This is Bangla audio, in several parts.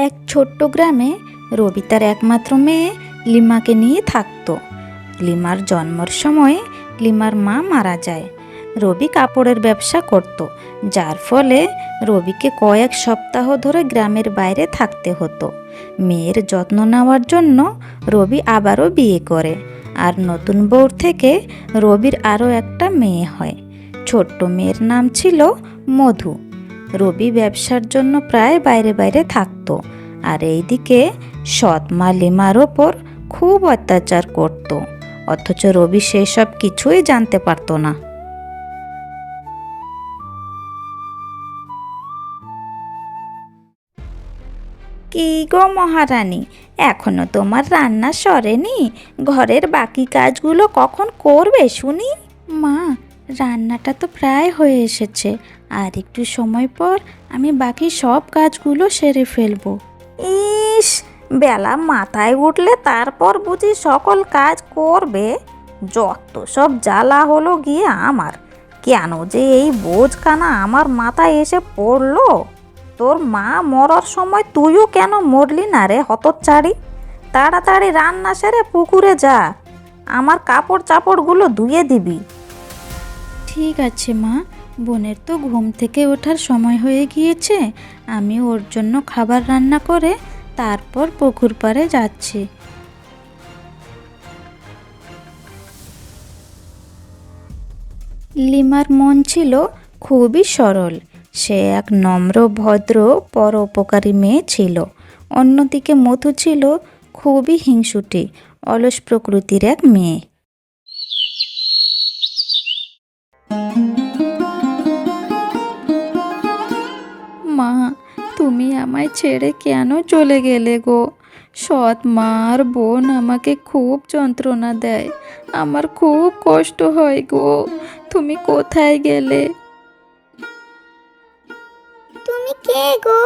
এক ছোট্ট গ্রামে রবি তার একমাত্র মেয়ে লিমাকে নিয়ে থাকতো। লিমার জন্মের সময় লিমার মা মারা যায়। রবি কাপড়ের ব্যবসা করত, যার ফলে রবিকে কয়েক সপ্তাহ ধরে গ্রামের বাইরে থাকতে হতো। মেয়ের যত্ন নেওয়ার জন্য রবি আবারও বিয়ে করে, আর নতুন বউর থেকে রবির আরও একটা মেয়ে হয়। ছোট্ট মেয়ের নাম ছিল মধু। রবি ব্যবসার জন্য প্রায় বাইরে বাইরে থাকতো, আর এইদিকে সৎ মা লিমার ওপর খুব অত্যাচার করত, অথচ রবি সেসব কিছুই জানতে পারতো না। কি গো মহারানী, এখনো তোমার রান্না সরেনি? ঘরের বাকি কাজগুলো কখন করবে শুনি? মা, রান্নাটা তো প্রায় হয়ে এসেছে, আর একটু সময় পর আমি বাকি সব কাজগুলো সেরে ফেলবো। ইস, বেলা মাথায় উঠলে তারপর বুঝি সকল কাজ করবে? যত সব জ্বালা হলো গিয়ে আমার। কেন যে এই বোঝখানা আমার মাথায় এসে পড়লো? তোর মা মরার সময় তুইও কেন মরলি না রে হতচ্ছাড়ি? তাড়াতাড়ি রান্না সেরে পুকুরে যা, আমার কাপড় চাপড়গুলো ধুয়ে দিবি। ঠিক আছে মা, বোনের তো ঘুম থেকে ওঠার সময় হয়ে গিয়েছে। আমি ওর জন্য খাবার রান্না করে তারপর পুকুর পাড়ে যাচ্ছি। লিমার মন ছিল খুবই সরল। সে এক নম্র, ভদ্র, পরোপকারী মেয়ে ছিল। অন্যদিকে মধু ছিল খুবই হিংসুটে, অলস প্রকৃতির এক মেয়ে। মা, তুমি আমায় ছেড়ে কেন চলে গেলে গো? সৎ মা আর বোন আমাকে খুব যন্ত্রণা দেয়, আমার খুব কষ্ট হয় গো। তুমি কোথায় গেলে? তুমি কে গো?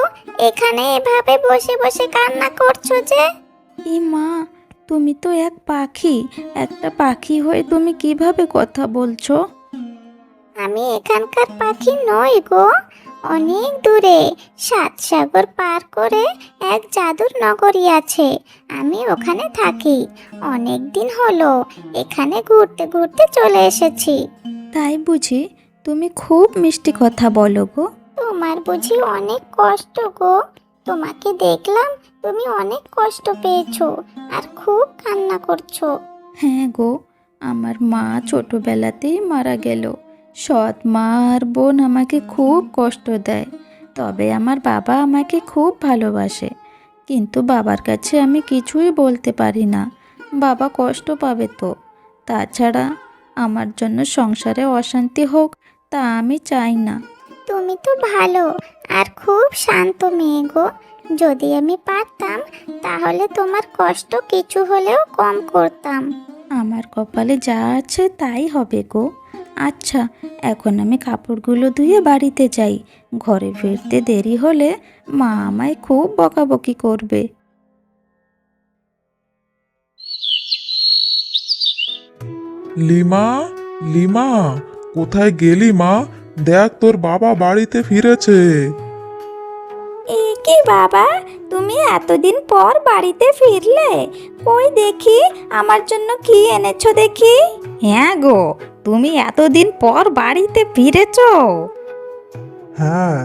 এখানে এভাবে বসে বসে কান্না করছো যে? মা, তুমি তো এক পাখি, একটা পাখি হয়ে তুমি কিভাবে কথা বলছো? আমি এখানকার পাখি নই গো। অনেক দূরে, 7 সাগর পার করে এক জাদুর নগরী আছে। আমি ওখানে থাকি। অনেক দিন হলো এখানে ঘুরতে ঘুরতে চলে এসেছি। তাই বুঝি? তুমি খুব মিষ্টি কথা বলো গো। তোমার বুঝি অনেক কষ্ট গো? তোমাকে দেখলাম তুমি অনেক কষ্ট পেয়েছো আর খুব কান্না করছো। হ্যাঁ গো, আমার মা ছোটবেলাতেই মারা গেল। সৎ মা আর বোন আমাকে খুব কষ্ট দেয়, তবে আমার বাবা আমাকে খুব ভালোবাসে। কিন্তু বাবার কাছে আমি কিছুই বলতে পারি না, বাবা কষ্ট পাবে তো। তাছাড়া আমার জন্য সংসারে অশান্তি হোক, তা আমি চাই না। তুমি তো ভালো আর খুব শান্ত মেয়ে গো। যদি আমি পারতাম তাহলে তোমার কষ্ট কিছু হলেও কম করতাম। আমার কপালে যা আছে তাই হবে গো। আচ্ছা, এখন আমি কাপড়গুলো ধুয়ে বাড়িতে যাই। ঘরে ফিরতে দেরি হলে মা আমায় খুব বকাবকি করবে। লিমা, লিমা, কোথায় গেলি মা? দেখ তোর বাবা বাড়িতে ফিরেছে। এ কি বাবা, তুমি এতদিন পর বাড়িতে ফিরলে? কই দেখি আমার জন্য কি এনেছো দেখি। হ্যাঁ গো, তুমি এতদিন পর বাড়িতে ফিরেছো? হ্যাঁ,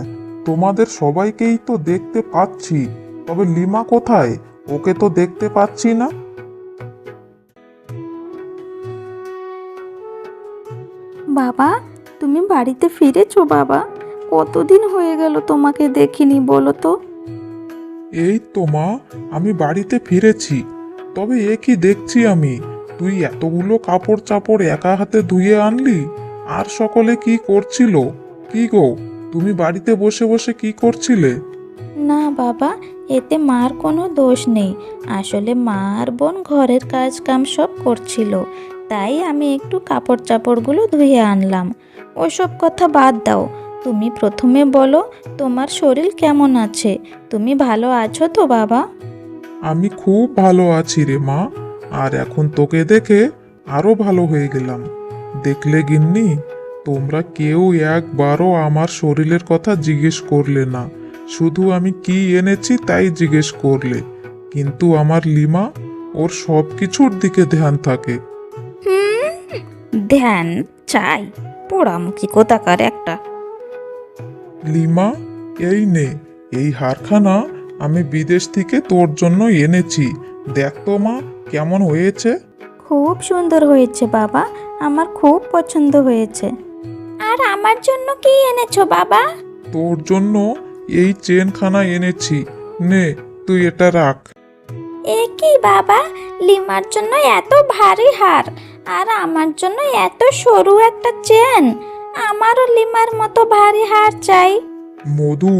তোমাদের সবাইকেই তো দেখতে পাচ্ছি, তবে লিমা কোথায়? ওকে তো দেখতে পাচ্ছি না। বাবা, তুমি বাড়িতে ফিরেছো বাবা? কতদিন হয়ে গেল তোমাকে দেখিনি বলো তো। এই তো মা, আমি বাড়িতে ফিরেছি। তবে এ কি দেখছি আমি, তুই এতগুলো কাপড় চাপড় একা হাতে ধুয়ে আনলি? আর সকলে কি করছিল? কি গো, তুমি বাড়িতে বসে বসে কি করছিলে? না বাবা, এতে মার কোনো দোষ নেই। আসলে মা আর বোন ঘরের কাজ কাম সব করছিল, তাই আমি একটু কাপড় চাপড়গুলো ধুয়ে আনলাম। ওসব কথা বাদ দাও, তুমি প্রথমে বলো তোমার শরীর কেমন আছে? তুমি ভালো আছো তো বাবা? আমি খুব ভালো আছি রে মা, আর এখন তোকে দেখে আরো ভালো হয়ে গেলাম। দেখলে গিন্নি, তোমরা কেউ একবারও আমার শরীরের কথা জিজ্ঞেস করলে না, শুধু আমি কি এনেছি তাই জিজ্ঞেস করলে, কিন্তু আমার লিমা ওর সব কিছুর দিকে ধ্যান থাকে। ধ্যান চাই, পোড়ামুখী কোথাকার একটা। লিমা, এই নে, এই হারখানা আমি বিদেশ থেকে তোর জন্য এনেছি। দেখ তো মা, কেমন হয়েছে? খুব সুন্দর হয়েছে বাবা, আমার খুব পছন্দ হয়েছে। আর আমার জন্য কি এনেছো বাবা? তোর জন্য এই চেনখানা এনেছি, নে তুই এটা রাখ। এ কি বাবা, লিমার জন্য এত ভারী হার আর আমার জন্য এত সরু একটা চেন। আমারও লিমার মতো ভারী হার চাই। মধু,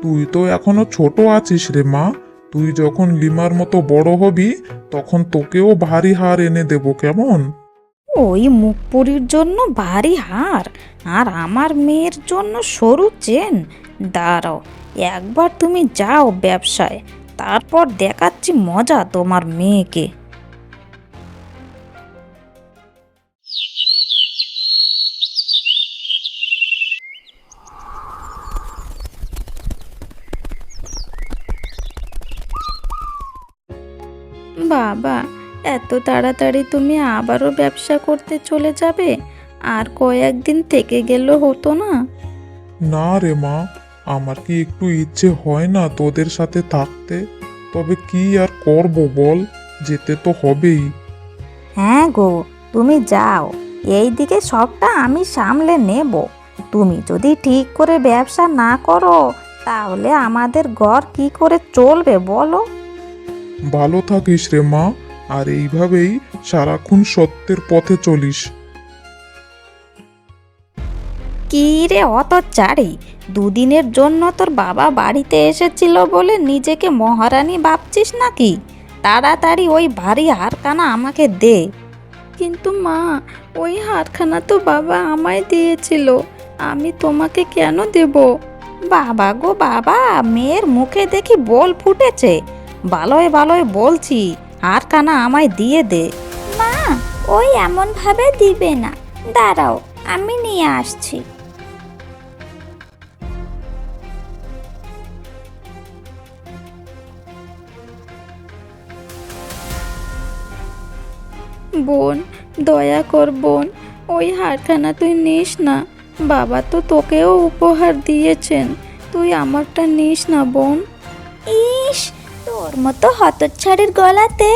তুই তো এখনো ছোট আছিস রে মা। তুই যখন লিমার মতো বড় হবি তখন তোকেও ভারী হার এনে দেবো, কেমন? ওই মুখপুরির জন্য ভারী হার আর আমার মেয়ের জন্য সরু চেন? দাঁড়াও, একবার তুমি যাও ব্যবসায়, তারপর দেখাচ্ছি মজা তোমার মেয়েকে। বাবা, এত তাড়াতাড়ি তুমি আবারও ব্যবসা করতে চলে যাবে? আর কয়েকদিন থেকে গেলে হতো না? না রে মা, আমার কি একটু ইচ্ছে হয় না তোদের সাথে থাকতে? তবে কি আর করব বল, যেতে তো হবেই। হ্যাঁ গো, তুমি যাও, এই দিকে সবটা আমি সামলে নেব। তুমি যদি ঠিক করে ব্যবসা না করো তাহলে আমাদের ঘর কি করে চলবে বলো? ভালো থাকিস রে মা, আর এইভাবেই সারাক্ষণ সত্যের পথে চলিস। কি রে অত চারি, দুদিনের জন্য তোর বাবা বাড়িতে এসেছিল বলে নিজেকে মহারানী ভাবছিস নাকি? তাড়াতাড়ি ওই ভারী হারখানা আমাকে দে। কিন্তু মা, ওই হারখানা তো বাবা আমায় দিয়েছিল, আমি তোমাকে কেন দেব? বাবা গো বাবা, মেয়ের মুখে দেখি বল ফুটেছে। ভালোই ভালোই বলছি, হারখানা আমায় দিয়ে দে। মা, ওই এমন ভাবে দিবে না, দাঁড়াও আমি নিয়ে আসছি। বোন, দয়া কর বোন, ওই হারখানা তুই নিস না। বাবা তো তোকেও উপহার দিয়েছেন, তুই আমারটা নিস না বোন। ইস, তোর মতো হতচ্ছাড়ির গলাতে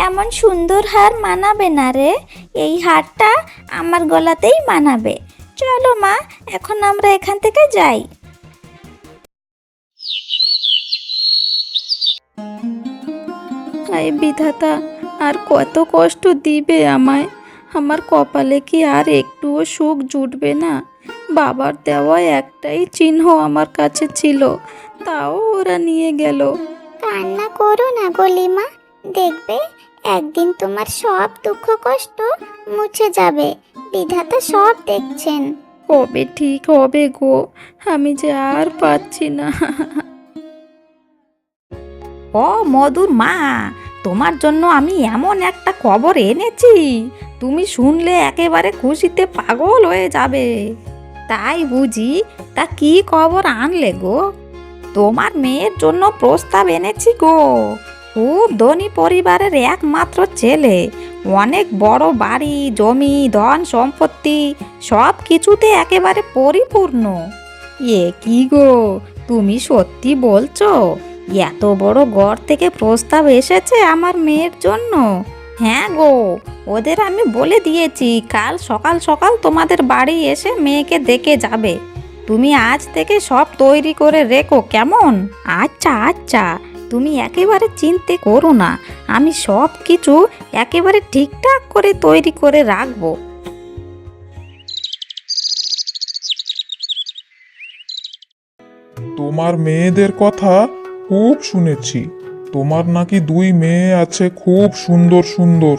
এমন সুন্দর হার মানাবে না রে। এই হারটা আমার গলাতেই মানাবে। চলো মা, এখন আমরা এখান থেকে যাই। হায় বিধাতা, আর কত কষ্ট দিবে আমায়? আমার কপালে কি আর একটুও সুখ জুটবে না? বাবার দেওয়া একটাই চিহ্ন আমার কাছে ছিল, তাও ওরা নিয়ে গেল। কান্না করো না গলিমা, দেখবে একদিন তোমার সব দুঃখ কষ্ট মুছে যাবে। বিধাতা সব দেখছেন। কবে ঠিক হবে গো, আমি যে আর পাচ্ছি না। ও মধুর মা, তোমার জন্য আমি এমন একটা খবর এনেছি, তুমি শুনলে একেবারে খুশিতে পাগল হয়ে যাবে। তাই বুঝি? তা কি খবর আনলে গো? তোমার মেয়ের জন্য প্রস্তাব এনেছি গো। খুব ধনী পরিবারের একমাত্র ছেলে, অনেক বড় বাড়ি, জমি, ধন সম্পত্তি, সব কিছুতে একেবারে পরিপূর্ণ। এ কি গো, তুমি সত্যি বলছো? এত বড় ঘর থেকে প্রস্তাব এসেছে আমার মেয়ের জন্য? হ্যাঁ গো, ওদের আমি বলে দিয়েছি কাল সকাল সকাল তোমাদের বাড়ি এসে মেয়েকে দেখে যাবে। তুমি আজ থেকে সব তৈরি করে রেখো, কেমন? আচ্ছা আচ্ছা, তুমি একেবারে চিন্তে করো না, আমি সব কিছু একেবারে ঠিকঠাক করে তৈরি করে রাখবো। তোমার মেয়েদের কথা খুব শুনেছি। তোমার নাকি 2 মেয়ে আছে, খুব সুন্দর সুন্দর।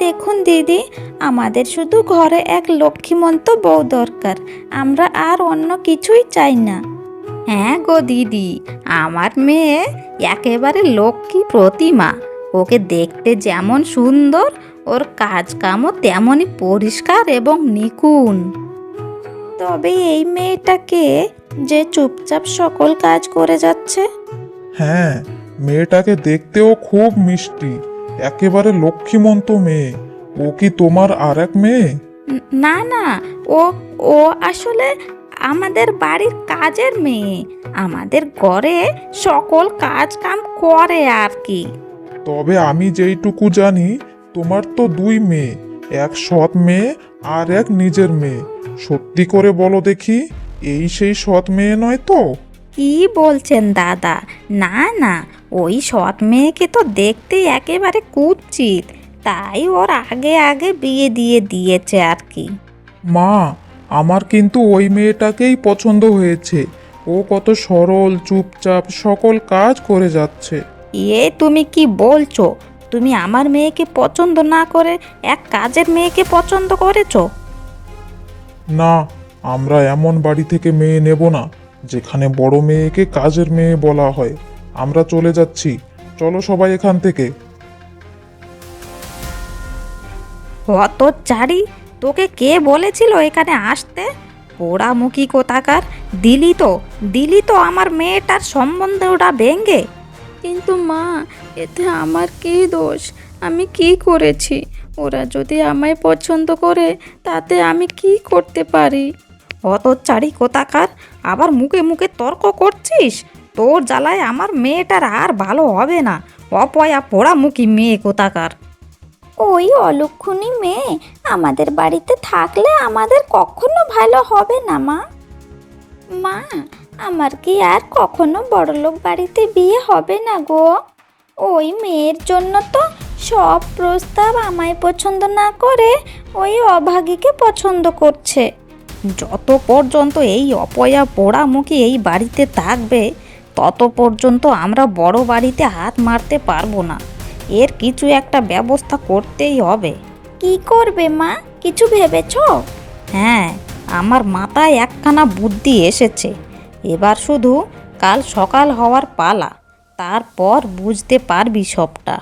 দেখুন দিদি, আমাদের শুধু ঘরে এক লক্ষ্মীমন্ত বউ দরকার, আমরা আর অন্য কিছুই চাই না। হ্যাঁ গো দিদি, আমার মেয়ে একেবারে লক্ষ্মী প্রতিমা। ওকে দেখতে যেমন সুন্দর, ওর কাজকামও তেমনই পরিষ্কার এবং নিখুঁত। তবে এই মেয়েটাকে যে চুপচাপ সকল কাজ করে যাচ্ছে? হ্যাঁ, মেয়েটাকে দেখতেও খুব মিষ্টি, একেবারে লক্ষ্মীমন্ত মেয়ে। ও কি তোমার আর এক মেয়ে? না না, ও ও আসলে আমাদের বাড়ির কাজের মেয়ে। আমাদের ঘরে সকল কাজ কাম করে আর কি। তবে আমি যেইটুকু জানি, তোমার তো দুই মেয়ে, এক সৎ মেয়ে আর এক নিজের মেয়ে। সত্যি করে বলো দেখি, এই সেই সৎ মেয়ে নয় তো? কি বলছেন দাদা? না না, ওই সৎ মেয়েকে তো দেখতে একেবারে কুৎসিত, তাই ওর আগে আগে বিয়ে দিয়ে দিয়েছে আর কি। মা, আমার কিন্তু ওই মেয়েটাকেই পছন্দ হয়েছে। ও কত সরল, চুপচাপ সকল কাজ করে যাচ্ছে। তুমি কি বলছো? তুমি আমার মেয়েকে পছন্দ না করে এক কাজের মেয়েকে পছন্দ করেছো? না, আমরা এমন বাড়ি থেকে মেয়ে নেব না যেখানে বড় মেয়েকে কাজের মেয়ে বলা হয়। আমরা চলে যাচ্ছি, চলো সবাই এখান থেকে। অত চারি, তোকে কে বলেছিল এখানে আসতে? পোড়ামুখী কোথাকার! দিলি তো আমার মেয়েটার সম্বন্ধে ওটা ভেঙ্গে। কিন্তু মা, এতে আমার কী দোষ? আমি কি করেছি? ওরা যদি আমায় পছন্দ করে তাতে আমি কি করতে পারি? অত চারি কোথাকার! আবার মুখে মুখে তর্ক করছিস? তোর জ্বালায় আমার মেয়েটার আর ভালো হবে না। অপয়া পোড়ামুখী মেয়ে কোথাকার! ওই অলক্ষণী মেয়ে আমাদের বাড়িতে থাকলে আমাদের কখনো ভালো হবে না মা। মা, আমার কি আর কখনো বড়লোক বাড়িতে বিয়ে হবে না গো? ওই মেয়ের জন্য তো সব প্রস্তাব আমায় পছন্দ না করে ওই অভাগীকে পছন্দ করছে। যত পর্যন্ত এই অপয়া পোড়ামুখী এই বাড়িতে থাকবে, তত পর্যন্ত আমরা বড় বাড়িতে হাত মারতে পারবো না। এর কিছু একটা ব্যবস্থা করতেই হবে। কি করবে মা, কিছু ভেবেছো? হ্যাঁ, আমার মাথায় একখানা বুদ্ধি এসেছে। এবার শুধু কাল সকাল হওয়ার পালা, তারপর বুঝতে পারবি সবটা।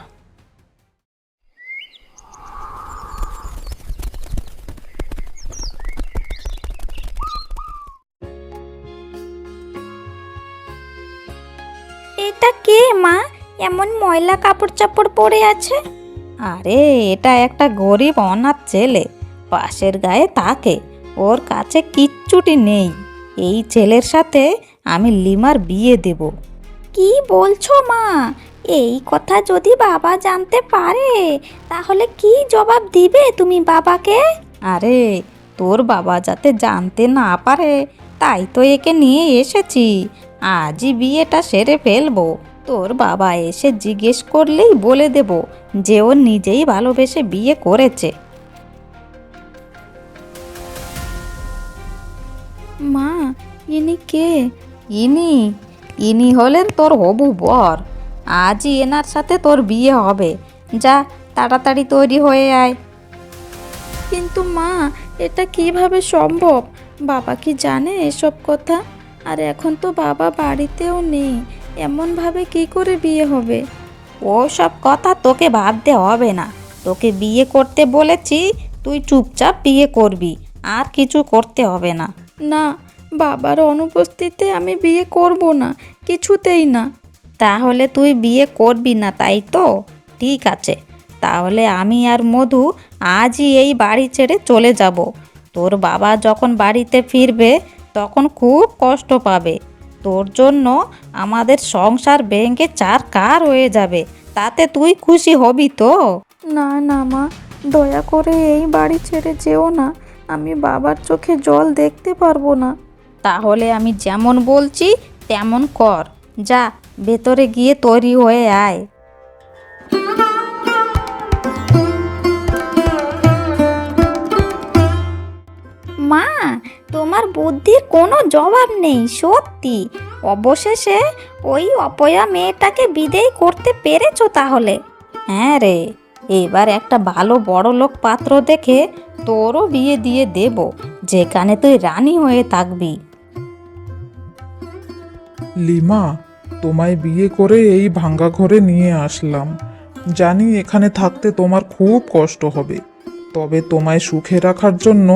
এটা কে মা, এমন ময়লা কাপড় চাপড় পরে আছে? আরে, এটা একটা গরিব অনাথ ছেলে, পাশের গায়ে থাকে। ওর কাছে কিচ্ছুটি নেই। এই ছেলের সাথে আমি লিমার বিয়ে দেব। কি বলছো মা? এই কথা যদি বাবা জানতে পারে তাহলে কি জবাব দিবে তুমি বাবাকে? আরে, তোর বাবা যাতে জানতে না পারে তাই তো একে নিয়ে এসেছি। আজই বিয়েটা সেরে ফেলবো। তোর বাবা এসে জিজ্ঞেস করলেই বলে দেব যে ও নিজেই ভালোবেসে বিয়ে করেছে। মা, ইনি কে? ইনি ইনি হলেন তোর হবু বর। আজই এনার সাথে তোর বিয়ে হবে। যা, তাড়াতাড়ি তৈরি হয়ে আয়। কিন্তু মা, এটা কিভাবে সম্ভব? বাবা কি জানে এসব কথা? আর এখন তো বাবা বাড়িতেও নেই, এমনভাবে কি করে বিয়ে হবে? ও সব কথা তোকে ভাবতে হবে না। তোকে বিয়ে করতে বলেছি, তুই চুপচাপ বিয়ে করবি, আর কিছু করতে হবে না। না, বাবার অনুপস্থিতিতে আমি বিয়ে করব না, কিছুতেই না। তাহলে তুই বিয়ে করবি না, তাই তো? ঠিক আছে, তাহলে আমি আর মধু আজই এই বাড়ি ছেড়ে চলে যাব। তোর বাবা যখন বাড়িতে ফিরবে তখন খুব কষ্ট পাবে। তোর জন্য আমাদের সংসার ভেঙে চারকার হয়ে যাবে। তাতে তুই খুশি হবি তো? না না মা, দয়া করে এই বাড়ি ছেড়ে যেও না। আমি বাবার চোখে জল দেখতে পারবো না। তাহলে আমি যেমন বলছি তেমন কর। যা, ভেতরে গিয়ে তৈরি হয়ে আয়। মা, তোমার বুদ্ধির কোনো জবাব নেই সত্যি। অবশেষে ওই অপয়া মেয়েটাকে বিদেয় করতে পেরেছো তাহলে। হ্যাঁ রে, এবার একটা ভালো বড়লোক পাত্র দেখে তোরও বিয়ে দিয়ে দেব, যেখানে তুই রানী হয়ে থাকবি। লিমা, তোমায় বিয়ে করে এই ভাঙ্গা ঘরে নিয়ে আসলাম। জানি এখানে থাকতে তোমার খুব কষ্ট হবে, তবে তোমায় সুখে রাখার জন্য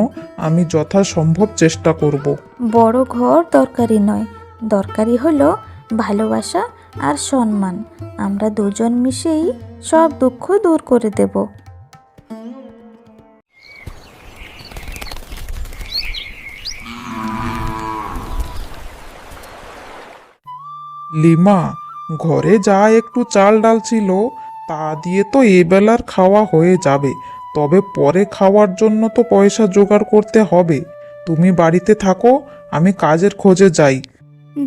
আমি যথাসম্ভব চেষ্টা করব। বড় ঘর দরকারি নয়, দরকারি হলো ভালোবাসা আর সম্মান। আমরা দুজন মিশেই সব দুঃখ দূর করে দেব। লিমা, ঘরে যা একটু চাল ডাল ছিল তা দিয়ে তো এবেলার খাওয়া হয়ে যাবে, তবে পরে খাওয়ার জন্য তো পয়সা জোগাড় করতে হবে। তুমি বাড়িতে থাকো, আমি কাজের খোঁজে যাই।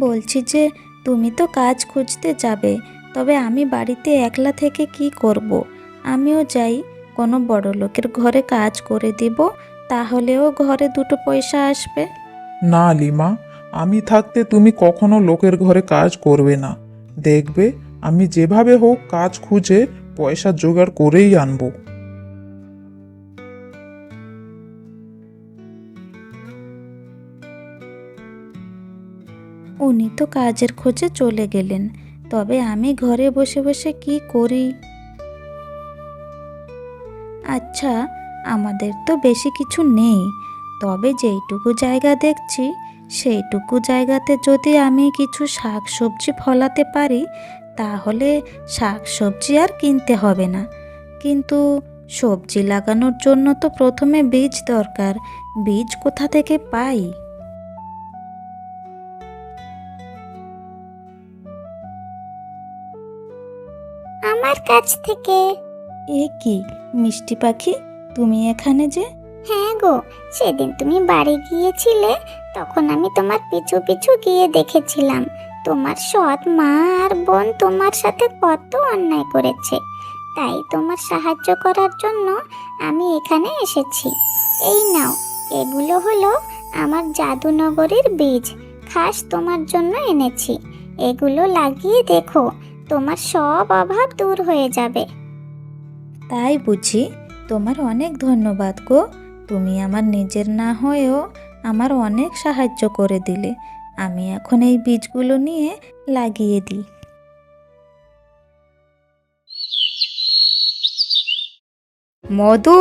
বলছি যে তুমি তো কাজ খুঁজতে যাবে, তবে আমি বাড়িতে একলা থেকে কি করব? আমিও যাই, কোনো বড় লোকের ঘরে কাজ করে দিব, তাহলেও ঘরে দুটো পয়সা আসবে। না লিমা, আমি থাকতে তুমি কখনো লোকের ঘরে কাজ করবে না। দেখবে আমি যেভাবে হোক কাজ খুঁজে পয়সা জোগাড় করেই আনবো। উনি তো কাজের খোঁজে চলে গেলেন, তবে আমি ঘরে বসে বসে কি করি? আচ্ছা, আমাদের তো বেশি কিছু নেই, তবে যেইটুকু জায়গা দেখছি সেইটুকু জায়গাতে যদি আমি কিছু শাকসবজি ফলাতে পারি, তাহলে শাকসবজি আর কিনতে হবে না। কিন্তু সবজি লাগানোর জন্য তো প্রথমে বীজ দরকার। বীজ কোথা থেকে পাই? আমার কাছ থেকে। এ কি মিষ্টি পাখি, তুমি এখানে যে? হ্যাঁ গো, সেদিন তুমি বাড়ি গিয়েছিলে, তখন আমি তোমার পিছু পিছু গিয়ে দেখেছিলাম তোমার সৎ মা আর বোন তোমার সাথে কত অন্যায় করেছে। তাই তোমার সাহায্য করার জন্য আমি এখানে এসেছি। এই নাও, এগুলো হলো আমার জাদুনগরীর বীজ, খাস তোমার জন্য এনেছি। এগুলো লাগিয়ে দেখো, তোমার সব অভাব দূর হয়ে যাবে। তাই বুঝি? তোমার অনেক ধন্যবাদ গো। তুমি আমার নিজের না হয়েও আমার অনেক সাহায্য করে দিলে। আমি এখন এই বীজগুলো নিয়ে লাগিয়ে দিই। মধু,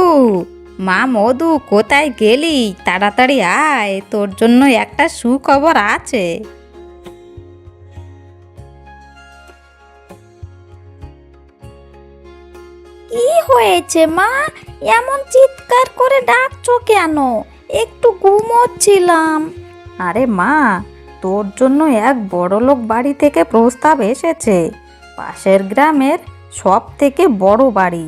মা মধু, কোথায় গেলি? তাড়াতাড়ি আয়, তোর জন্য একটা সুখবর আছে। কি হয়েছে মা? এমন চিৎকার করে ডাকছো কেন? একটু ঘুমোচ্ছিলাম। আরে মা, তোর জন্য এক বড়লোক বাড়ি থেকে প্রস্তাব এসেছে। পাশের গ্রামের সব থেকে বড় বাড়ি,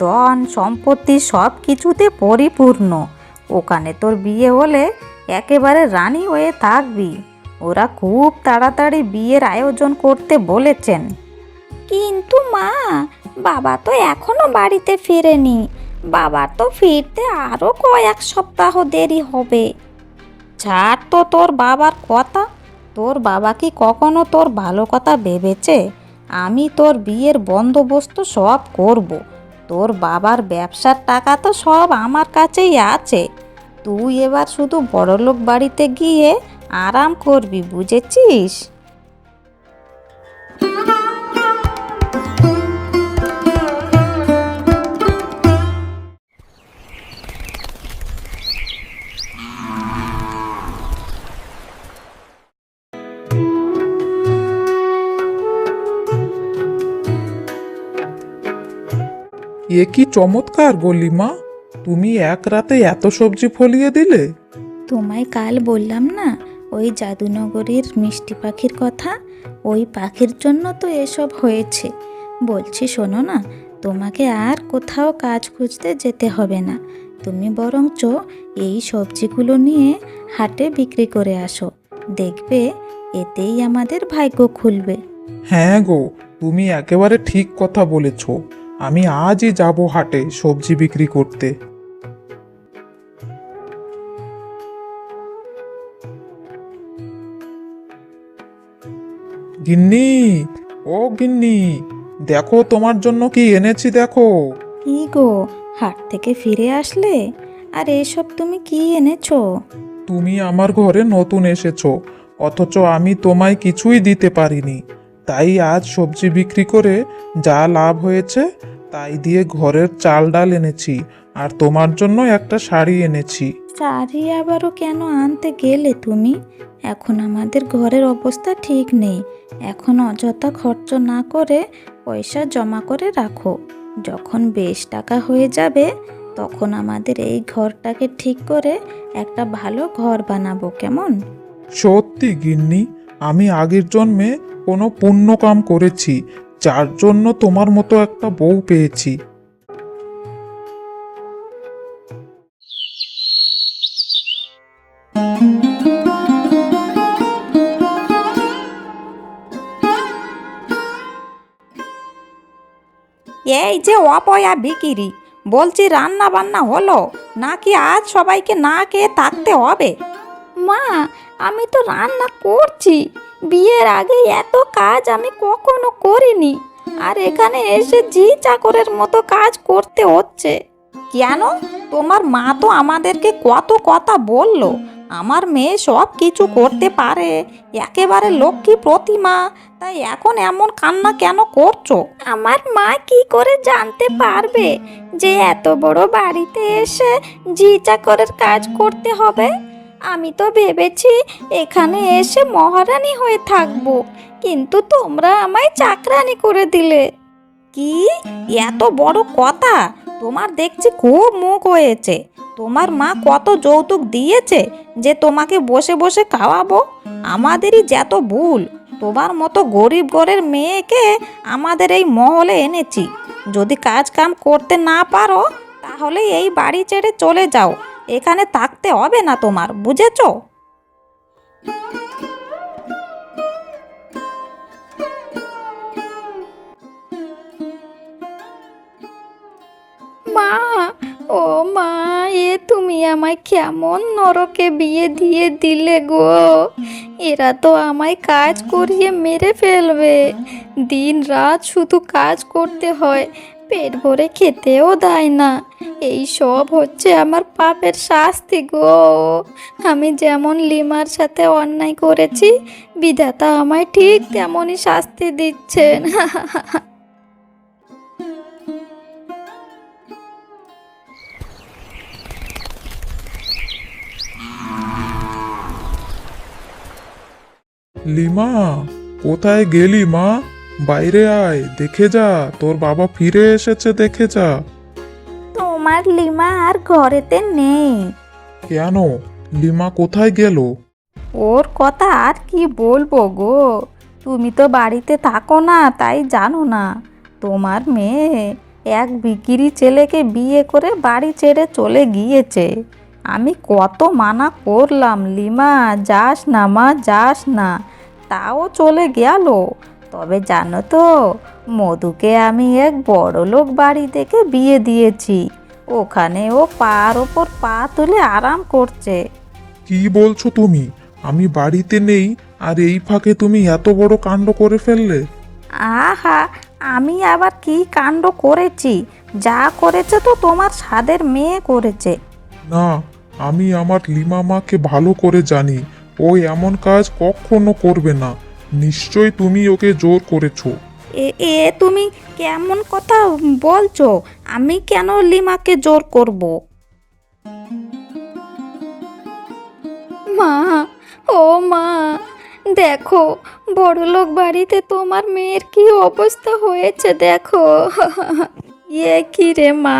ধন সম্পত্তি সব কিছুতে পরিপূর্ণ। ওখানে তোর বিয়ে হলে একেবারে রানী হয়ে থাকবি। ওরা খুব তাড়াতাড়ি বিয়ের আয়োজন করতে বলেছেন। কিন্তু মা, বাবা তো এখনো বাড়িতে ফেরেনি। বাবা তো ফিরতে আরো কয়েক সপ্তাহ দেরি হবে। ছাড় তো তোর বাবার কথা। তোর বাবা কি কখনো তোর ভালো কথা ভেবেছে? আমি তোর বিয়ের বন্দোবস্ত সব করব। তোর বাবার ব্যবসার টাকা তো সব আমার কাছেই আছে। তুই এবার শুধু বড়লোক বাড়িতে গিয়ে আরাম করবি, বুঝেছিস? এ কি চমৎকার গো লিমা, তুমি এক রাতে এত সবজি ফলিয়ে দিলে। তোমায় কাল বললাম না ওই জাদুনগরীর মিষ্টি পাখির কথা? ওই পাখির জন্য তো এসব হয়েছে। বলছি শোনো না, তোমাকে আর কোথাও কাজ খুঁজতে যেতে হবে না। তুমি বরঞ্চ এই সবজিগুলো নিয়ে হাটে বিক্রি করে আসো। দেখবে এতেই আমাদের ভাগ্য খুলবে। হ্যাঁ গো, তুমি একেবারে ঠিক কথা বলেছ। আমি আজই যাব হাটে সবজি বিক্রি করতে। গিন্নি, ও গিন্নি, দেখো তোমার জন্য কি এনেছি দেখো। কি গো, হাট থেকে ফিরে আসলে? আর এসব তুমি কি এনেছো? তুমি আমার ঘরে নতুন এসেছো, অথচ আমি তোমায় কিছুই দিতে পারিনি। তাই আজ সবজি বিক্রি করে যা লাভ হয়েছে তাই দিয়ে ঘরের চাল ডাল এনেছি। আর তোমার জন্য একটা শাড়ি এনেছি। শাড়ি আবারও কেন আনতে গেলে তুমি? এখন আমাদের ঘরের অবস্থা ঠিক নেই। এখন অযথা খরচ না করে পয়সা জমা করে রাখো। যখন বেশ টাকা হয়ে যাবে তখন আমাদের এই ঘরটাকে ঠিক করে একটা ভালো ঘর বানাবো, কেমন? সত্যি গিন্নি, আমি আগের জন্মে কোনো পুণ্য কাম করেছি, যার জন্য তোমার মতো একটা বউ পেয়েছি। এই যে অপয়া বিকিরি, বলছি রান্না বান্না হলো নাকি আজ সবাইকে না খেয়ে থাকতে হবে? মা, আমি তো রান্না করছি। বিয়ের আগে এত কাজ আমি কখনো করিনি, আর এখানে এসে জি চাকরের মতো কাজ করতে হচ্ছে। কেন? তোমার মা তো আমাদেরকে কত কথা বললো আমার মেয়ে সব কিছু করতে পারে, একেবারে লক্ষ্মী প্রতিমা। তাই এখন এমন কান্না কেন করছো? আমার মা কি করে জানতে পারবে যে এত বড় বাড়িতে এসে জি চাকরের কাজ করতে হবে? আমি তো ভেবেছি এখানে এসে মহারানী হয়ে থাকবো, কিন্তু তোমরা আমায় চাকরানি করে দিলে। কি এত বড় কথা? তোমার দেখছি খুব মুখ হয়েছে। তোমার মা কত যৌতুক দিয়েছে যে তোমাকে বসে বসে খাওয়াবো? আমাদেরই যত ভুল। তোমার মতো গরিব ঘরের মেয়েকে আমাদের এই মহলে এনেছি। যদি কাজ কাম করতে না পারো তাহলে এই বাড়ি ছেড়ে চলে যাও। এখানে থাকতে হবে না তোমার, বুঝেছো? মা, ও মা, তুমি আমায় কেমন নরকে বিয়ে দিয়ে দিলে গো? এরা তো আমায় কাজ করিয়ে মেরে ফেলবে। দিন রাত শুধু কাজ করতে হয়, পেট ভরে খেতেও দেয় না। এই সব হচ্ছে আমার পাপের শাস্তি গো। আমি যেমন লিমার সাথে অন্যায় করেছি, বিধাতা আমায় ঠিক তেমনই শাস্তি দিচ্ছেন। লিমা, কোথায় গেলি মা? বাইরে আয়, দেখে যা, তোর বাবা ফিরে এসেছে, দেখে যা। তোমার লিমা আর ঘরেতে নেই। কেন? লিমা কোথায় গেল? ওর কথা আর কি বলবো গো, তুমি তো বাড়িতে থাকো না, তাই জানো না। তোমার মেয়ে এক বিক্রি ছেলেকে বিয়ে করে বাড়ি ছেড়ে চলে গিয়েছে। আমি কত মানা করলাম, লিমা যাস না মা, যাস না, তাও চলে গেল। তবে জানো তো, মধুকে আমি এক বড়লোক বাড়ি থেকে বিয়ে দিয়েছি। ওখানে ও পার ওপর পা তুলে আরাম করছে। কি বলছো তুমি? আমি বাড়িতে নেই আর এই ফাঁকে তুমি এত বড় কাণ্ড করে ফেললে? আহা, আমি আবার কি কাণ্ড করেছি? যা করেছে তো তোমার সাদের মেয়ে করেছে। না, আমি আমার লিমা মাকে ভালো করে জানি, ও এমন কাজ কখনো করবে না। নিশ্চয় তুমি ওকে জোর করেছো। এ এ তুমি কেমন কথা বলছো? আমি কেন লিমাকে জোর করব? মা, ও মা, দেখো বড়লোক বাড়িতে তোমার মেয়ের কি অবস্থা হয়েছে দেখো। কি রে মা,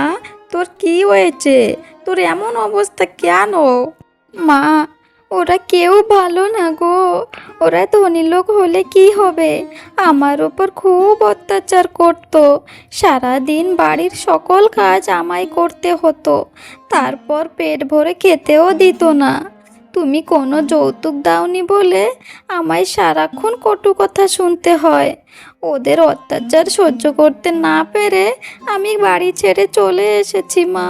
তোর কি হয়েছে? তোর এমন অবস্থা কেন? মা, ওরা কেউ ভালো না গো। ওরা ধনী লোক হলে কি হবে, আমার ওপর খুব অত্যাচার করতো। সারাদিন বাড়ির সকল কাজ আমায় করতে হতো, তারপর পেট ভরে খেতেও দিত না। তুমি কোনো যৌতুক দাওনি বলে আমায় সারাক্ষণ কটু কথা শুনতে হয়। ওদের অত্যাচার সহ্য করতে না পেরে আমি বাড়ি ছেড়ে চলে এসেছি মা।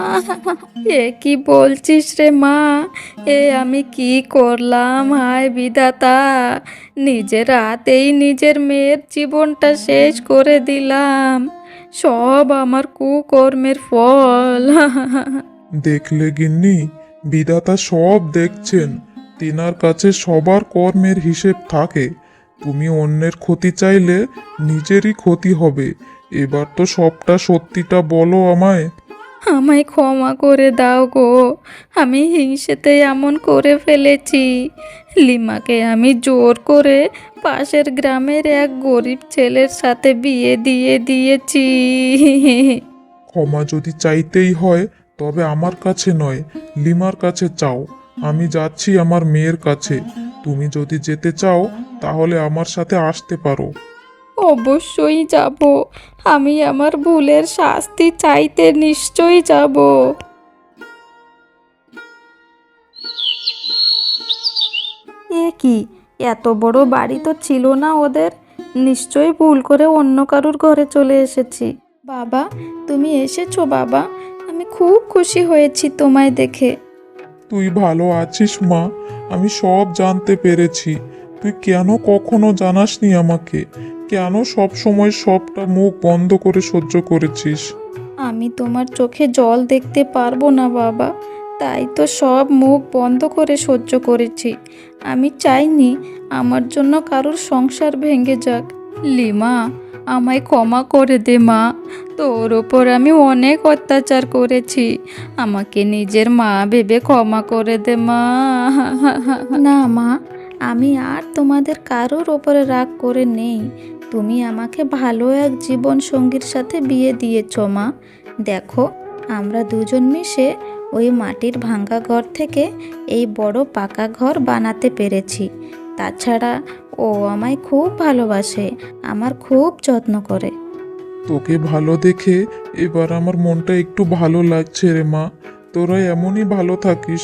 কি বলছিস রে মা? আমি কি করলাম, হায় বিধাতা! নিজের হাতেই নিজের মেয়ের জীবনটা শেষ করে দিলাম। সব আমার কুকর্মের ফল। দেখলে গিন্নি, বিধাতা সব দেখছেন। তেনার কাছে সবার কর্মের হিসেব থাকে। তুমি অন্যের ক্ষতি চাইলে নিজেরই ক্ষতি হবে। এবার তো সবটা সত্যিটা বলো আমায়। আমায় ক্ষমা করে দাও গো, আমি হিংসেতে এমন করে ফেলেছি। লিমাকে আমি জোর করে পাশের গ্রামের এক গরিব ছেলের সাথে বিয়ে দিয়ে দিয়েছি। ক্ষমা যদি চাইতেই হয় তবে আমার কাছে নয়, লিমার কাছে চাও। আমি যাচ্ছি আমার মেয়ের কাছে। তুমি যদি যেতে চাও তাহলে আমার সাথে আসতে পারো। অবশ্যই যাব, আমি আমার ভুলের শাস্তি চাইতে নিশ্চয়ই যাব। এ কি, এত বড় বাড়ি তো ছিল না ওদের, নিশ্চয়ই ভুল করে অন্য কারুর ঘরে চলে এসেছি। বাবা, তুমি এসেছো বাবা, আমি খুব খুশি হয়েছি তোমায় দেখে। তুই ভালো আছিস মা? আমি সব জানতে পেরেছি। তুই কেন কখনো জানাসনি আমাকে? কেন সব সময় সবটা মুখ বন্ধ করে সহ্য করেছিস? আমি তোমার চোখে জল দেখতে পারবো না বাবা, তাই তো সব মুখ বন্ধ করে সহ্য করেছি। আমি চাইনি আমার জন্য কারোর সংসার ভেঙে যাক। লিমা, আমায় ক্ষমা করে দে মা, তোর ওপর আমি অনেক অত্যাচার করেছি, আমাকে নিজের মা ভেবে ক্ষমা করে দে মা। না মা, আমি আর তোমাদের কারোর ওপরে রাগ করে নেই। তুমি আমাকে ভালো এক জীবন সঙ্গীর সাথে বিয়ে দিয়েছ মা। দেখো, আমরা দুজন মিশে ওই মাটির ভাঙা ঘর থেকে এই বড় পাকা ঘর বানাতে পেরেছি। তাছাড়া ও আমায় খুব ভালোবাসে, আমার খুব যত্ন করে। তোকে ভালো দেখে এবার আমার মনটা একটু ভালো লাগছে রে মা। তোরা এমনই ভালো থাকিস।